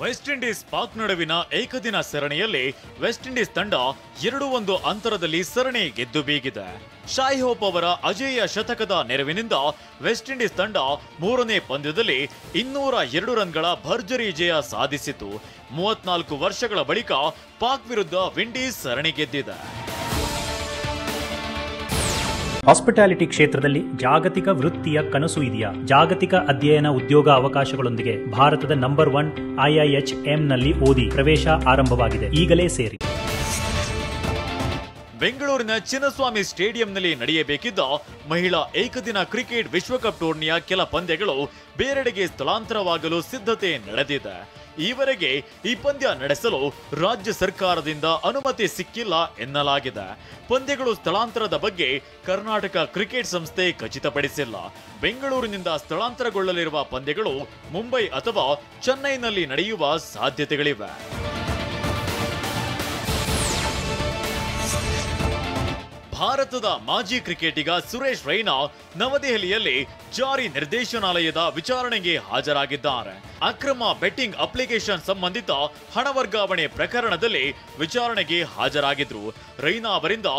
West Indies Pak ನಡುವಿನ ಏಕದಿನ ಸರಣಿಯಲ್ಲಿ ವೆಸ್ಟ್ ಇಂಡೀಸ್ ತಂಡ 2-1 ಅಂತರದಲ್ಲಿ ಸರಣಿ ಗೆದ್ದು ಬೀಗಿದೆ. ಶಾಯ್ ಹೋಪ್ ಅವರ ಅಜೇಯ ಶತಕದ ನೆರವಿನಿಂದ ವೆಸ್ಟ್ ಇಂಡೀಸ್ ತಂಡ ಮೂರನೇ ಪಂದ್ಯದಲ್ಲಿ 202 ರನ್ಗಳ ಭರ್ಜರಿ ಜಯ ಸಾಧಿಸಿತು. 34 ವರ್ಷಗಳ ಬಳಿಕ ಪಾಕ್ ವಿರುದ್ಧ ವಿಂಡೀಸ್ ಸರಣಿ ಗೆದ್ದಿದೆ. ಹಾಸ್ಪಿಟಾಲಿಟಿ ಕ್ಷೇತ್ರದಲ್ಲಿ ಜಾಗತಿಕ ವೃತ್ತಿಯ ಕನಸು ಇದೆಯಾ? ಜಾಗತಿಕ ಅಧ್ಯಯನ ಉದ್ಯೋಗ ಅವಕಾಶಗಳೊಂದಿಗೆ ಭಾರತದ ನಂಬರ್ 1 IIHM-ನಲ್ಲಿ ಓದಿ ಪ್ರವೇಶ ಆರಂಭವಾಗಿದೆ. ಈಗಲೇ ಸೇರಿ. ಬೆಂಗಳೂರಿನ ಚಿನ್ನಸ್ವಾಮಿ ಸ್ಟೇಡಿಯಂನಲ್ಲಿ ನಡೆಯಬೇಕಿದ್ದ ಮಹಿಳಾ ಏಕದಿನ ಕ್ರಿಕೆಟ್ ವಿಶ್ವಕಪ್ ಟೂರ್ನಿಯ ಕೆಲ ಪಂದ್ಯಗಳು ಬೇರೆಡೆಗೆ ಸ್ಥಳಾಂತರವಾಗಲು ಸಿದ್ಧತೆ ನಡೆದಿದೆ. ಈವರೆಗೆ ಈ ಪಂದ್ಯ ನಡೆಸಲು ರಾಜ್ಯ ಸರ್ಕಾರದಿಂದ ಅನುಮತಿ ಸಿಕ್ಕಿಲ್ಲ ಎನ್ನಲಾಗಿದೆ. ಪಂದ್ಯಗಳು ಸ್ಥಳಾಂತರದ ಬಗ್ಗೆ ಕರ್ನಾಟಕ ಕ್ರಿಕೆಟ್ ಸಂಸ್ಥೆ ಖಚಿತಪಡಿಸಿಲ್ಲ. ಬೆಂಗಳೂರಿನಿಂದ ಸ್ಥಳಾಂತರಗೊಳ್ಳಲಿರುವ ಪಂದ್ಯಗಳು ಮುಂಬೈ ಅಥವಾ ಚೆನ್ನೈನಲ್ಲಿ ನಡೆಯುವ ಸಾಧ್ಯತೆಗಳಿವೆ. ಭಾರತದ ಮಾಜಿ ಕ್ರಿಕೆಟಿಗ ಸುರೇಶ್ ರೈನಾ ನವದೆಹಲಿಯಲ್ಲಿ ಜಾರಿ ನಿರ್ದೇಶನಾಲಯದ ವಿಚಾರಣೆಗೆ ಹಾಜರಾಗಿದ್ದಾರೆ. ಅಕ್ರಮ ಬೆಟ್ಟಿಂಗ್ ಅಪ್ಲಿಕೇಶನ್ ಸಂಬಂಧಿತ ಹಣ ವರ್ಗಾವಣೆ ಪ್ರಕರಣದಲ್ಲಿ ವಿಚಾರಣೆಗೆ ಹಾಜರಾಗಿದ್ರು. ರೈನಾ ಅವರಿಂದ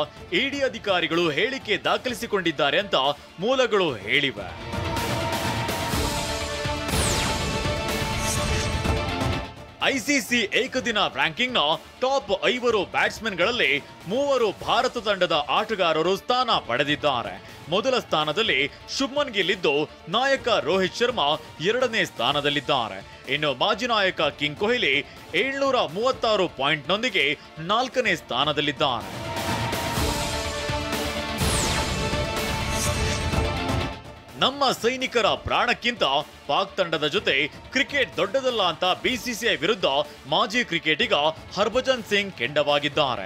ಇಡಿ ಅಧಿಕಾರಿಗಳು ಹೇಳಿಕೆ ದಾಖಲಿಸಿಕೊಂಡಿದ್ದಾರೆ ಅಂತ ಮೂಲಗಳು ಹೇಳಿವೆ. ಐಸಿಸಿ ಏಕದಿನ ರ್ಯಾಂಕಿಂಗ್ನ ಟಾಪ್ 5 ಬ್ಯಾಟ್ಸ್ಮನ್ಗಳಲ್ಲಿ 3 ಭಾರತ ತಂಡದ ಆಟಗಾರರು ಸ್ಥಾನ ಪಡೆದಿದ್ದಾರೆ. ಮೊದಲ ಸ್ಥಾನದಲ್ಲಿ ಶುಭ್ಮನ್ ಗಿಲ್ ಇದ್ದು, ನಾಯಕ ರೋಹಿತ್ ಶರ್ಮಾ 2ನೇ ಸ್ಥಾನದಲ್ಲಿದ್ದಾರೆ. ಇನ್ನು ಮಾಜಿ ನಾಯಕ ಕಿಂಗ್ ಕೊಹ್ಲಿ 736 ಪಾಯಿಂಟ್ನೊಂದಿಗೆ 4ನೇ ಸ್ಥಾನದಲ್ಲಿದ್ದಾರೆ. ನಮ್ಮ ಸೈನಿಕರ ಪ್ರಾಣಕ್ಕಿಂತ ಪಾಕ್ ತಂಡದ ಜೊತೆ ಕ್ರಿಕೆಟ್ ದೊಡ್ಡದಲ್ಲ ಅಂತ ಬಿಸಿಸಿಐ ವಿರುದ್ಧ ಮಾಜಿ ಕ್ರಿಕೆಟಿಗ ಹರ್ಭಜನ್ ಸಿಂಗ್ ಕೆಂಡವಾಗಿದ್ದಾರೆ.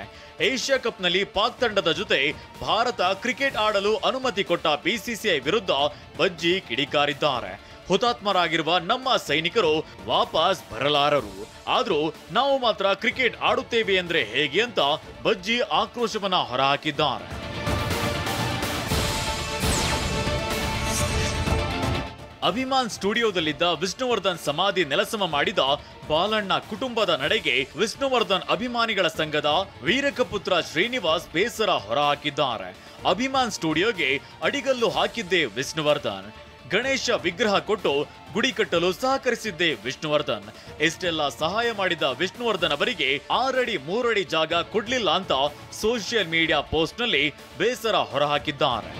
ಏಷ್ಯಾ ಕಪ್ನಲ್ಲಿ ಪಾಕ್ ತಂಡದ ಜೊತೆ ಭಾರತ ಕ್ರಿಕೆಟ್ ಆಡಲು ಅನುಮತಿ ಕೊಟ್ಟ ಬಿಸಿಸಿಐ ವಿರುದ್ಧ ಬಜ್ಜಿ ಕಿಡಿಕಾರಿದ್ದಾರೆ. ಹುತಾತ್ಮರಾಗಿರುವ ನಮ್ಮ ಸೈನಿಕರು ವಾಪಸ್ ಬರಲಾರರು, ಆದ್ರೂ ನಾವು ಮಾತ್ರ ಕ್ರಿಕೆಟ್ ಆಡುತ್ತೇವೆ ಅಂದ್ರೆ ಹೇಗೆ ಅಂತ ಬಜ್ಜಿ ಆಕ್ರೋಶವನ್ನ ಹೊರಹಾಕಿದ್ದಾರೆ. ಅಭಿಮಾನ್ ಸ್ಟುಡಿಯೋದಲ್ಲಿದ್ದ ವಿಷ್ಣುವರ್ಧನ್ ಸಮಾಧಿ ನೆಲಸಮ ಮಾಡಿದ ಬಾಲಣ್ಣ ಕುಟುಂಬದ ನಡೆಗೆ ವಿಷ್ಣುವರ್ಧನ್ ಅಭಿಮಾನಿಗಳ ಸಂಘದ ವೀರಕಪುತ್ರ ಶ್ರೀನಿವಾಸ್ ಬೇಸರ ಹೊರಹಾಕಿದ್ದಾರೆ. ಅಭಿಮಾನ್ ಸ್ಟುಡಿಯೋಗೆ ಅಡಿಗಲ್ಲು ಹಾಕಿದ್ದೇ ವಿಷ್ಣುವರ್ಧನ್, ಗಣೇಶ ವಿಗ್ರಹ ಕೊಟ್ಟು ಗುಡಿ ಕಟ್ಟಲು ಸಹಕರಿಸಿದ್ದೇ ವಿಷ್ಣುವರ್ಧನ್. ಇಷ್ಟೆಲ್ಲ ಸಹಾಯ ಮಾಡಿದ ವಿಷ್ಣುವರ್ಧನ್ ಅವರಿಗೆ 6 ಅಡಿ 3 ಅಡಿ ಜಾಗ ಕೊಡ್ಲಿಲ್ಲ ಅಂತ ಸೋಷಿಯಲ್ ಮೀಡಿಯಾ ಪೋಸ್ಟ್ ನಲ್ಲಿ ಬೇಸರ ಹೊರಹಾಕಿದ್ದಾರೆ.